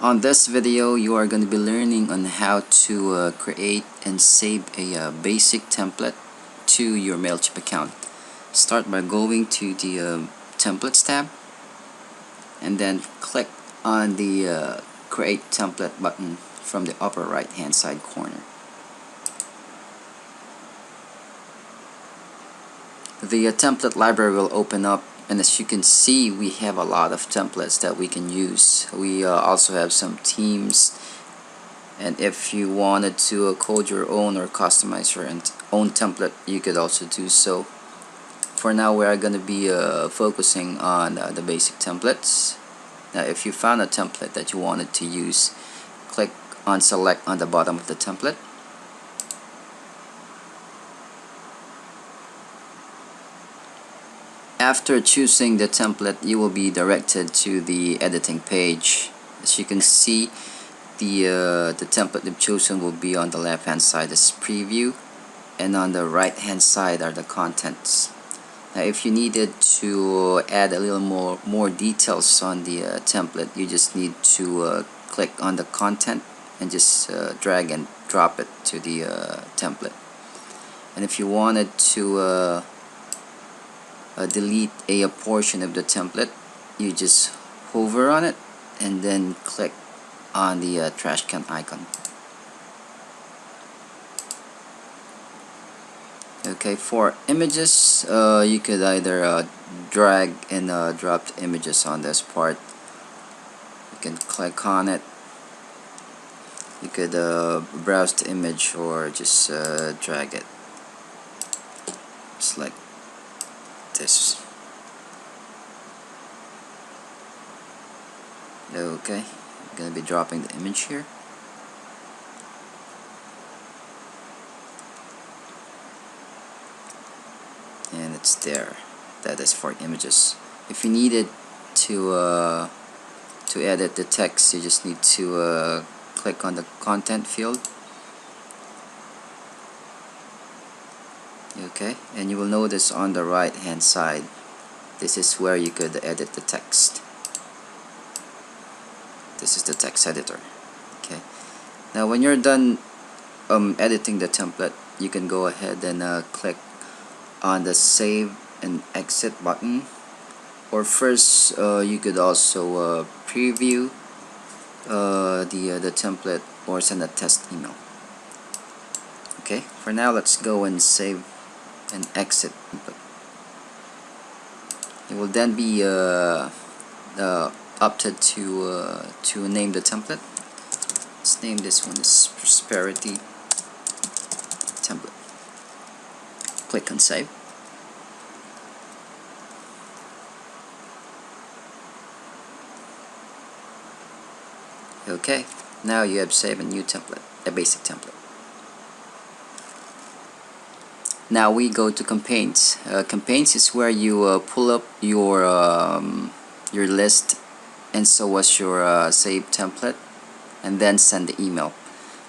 On this video, you are going to be learning on how to create and save a basic template to your MailChimp account. Start by going to the Templates tab and then click on the Create Template button from the upper right hand side corner. The template library will open up, and as you can see, we have a lot of templates that we can use. We also have some themes, and if you wanted to code your own or customize your own template, you could also do so. For now, we are going to be focusing on the basic templates. Now, if you found a template that you wanted to use, click on Select on the bottom of the template. After choosing the template, you will be directed to the editing page. As you can see, the template you've chosen will be on the left hand side as preview, and on the right hand side are the contents. Now, if you needed to add a little more details on the template, you just need to click on the content and just drag and drop it to the template. And if you wanted to delete a portion of the template, you just hover on it and then click on the trash can icon. Okay, for images, you could either drag and drop the images on this part. You can click on it. You could browse the image or just drag it. Just like this. Okay, I'm gonna be dropping the image here. And it's there. That is for images. If you needed to edit the text, you just need to click on the content field. Okay, and you will notice on the right hand side, this is where you could edit the text. This is the text editor. Okay, now when you're done editing the template, you can go ahead and click on the save and exit button, or first you could also preview the template or send a test email. Okay, for now let's go and save and exit. It will then be opted to name the template. Let's name this one as Prosperity Template. Click on save. Okay, now you have saved a new template, a basic template. Now we go to campaigns. Campaigns is where you pull up your list, and so was your saved template, and then send the email.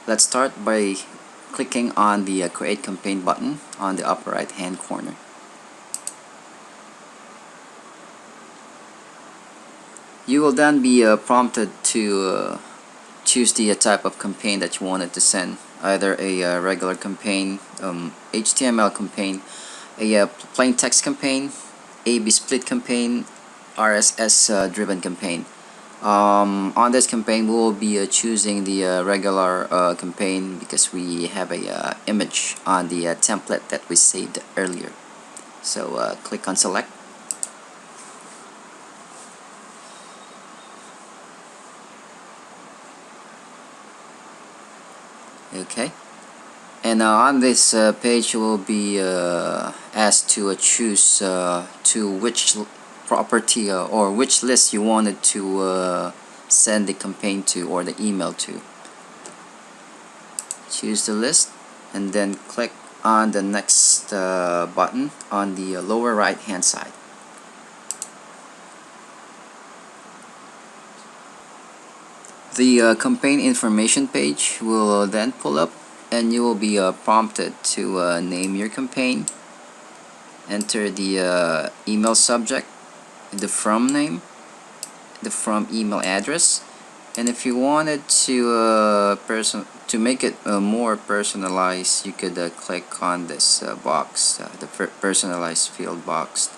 Let's start by clicking on the Create Campaign button on the upper right hand corner. You will then be prompted to choose the type of campaign that you wanted to send, either a regular campaign, HTML campaign, a plain text campaign, A/B split campaign, RSS driven campaign. On this campaign, we will be choosing the regular campaign because we have a image on the template that we saved earlier. So click on select. Okay, and on this page you will be asked to choose to which property or which list you wanted to send the campaign to or the email to. Choose the list and then click on the next button on the lower right hand side. The campaign information page will then pull up, and you will be prompted to name your campaign, enter the email subject, the from name, the from email address, And if you wanted to make it more personalized, you could click on this box, the personalized field box.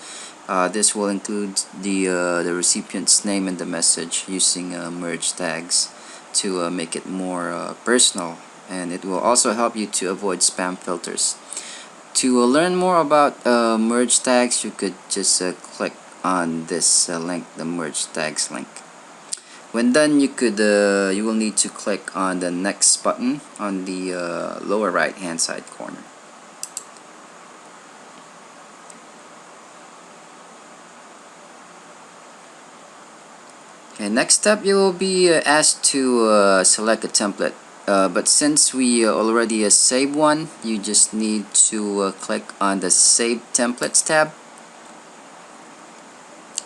This will include the recipient's name in the message using merge tags to make it more personal, and it will also help you to avoid spam filters. To learn more about merge tags, you could just click on this link, the merge tags link. When done, you will need to click on the next button on the lower right hand side corner. Okay, next step, you will be asked to select a template. But since we already saved one, you just need to click on the Save Templates tab,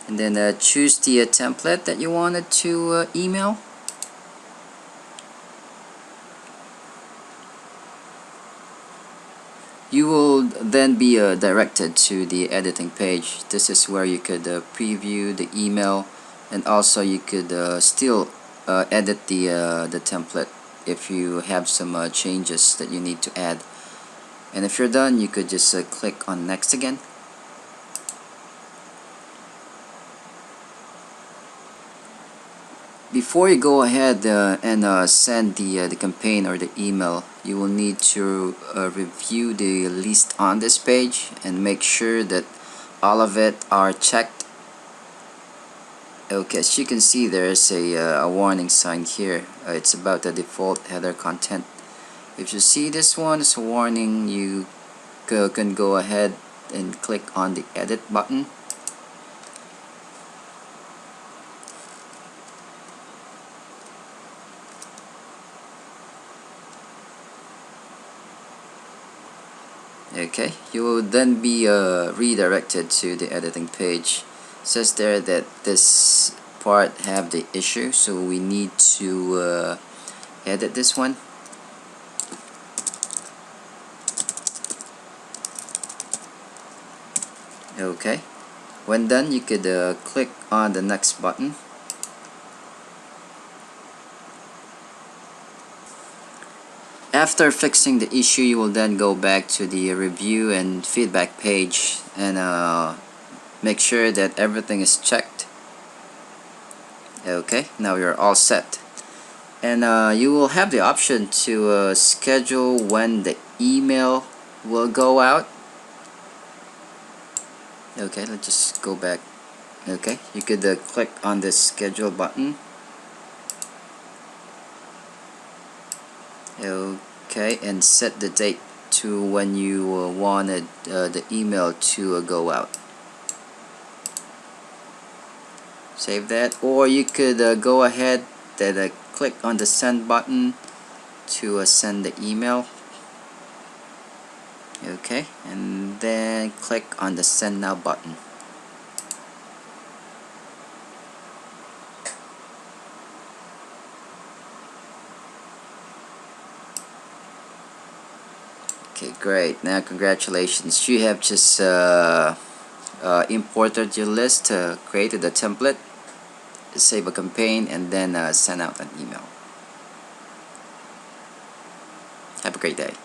and then choose the template that you wanted to email. You will then be directed to the editing page. This is where you could preview the email, and also you could still edit the template if you have some changes that you need to add. And if you're done, you could just click on next again. Before you go ahead and send the campaign or the email, you will need to review the list on this page and make sure that all of it are checked. Okay, as you can see, there is a warning sign here. It's about the default header content. If you see this one as a warning, you can go ahead and click on the edit button. Okay, you will then be redirected to the editing page. It says there that this part have the issue, so we need to edit this one. Okay, when done, you could click on the next button. After fixing the issue, you will then go back to the review and feedback page and make sure that everything is checked. Okay, now you're all set. And you will have the option to schedule when the email will go out. Okay, let's just go back. Okay, you could click on the schedule button. Okay, and set the date to when you wanted the email to go out. Save that, or you could go ahead and click on the send button to send the email. Okay, and then click on the send now button. Okay, great. Now congratulations, you have just imported your list, created a template, save a campaign, and then send out an email. Have a great day.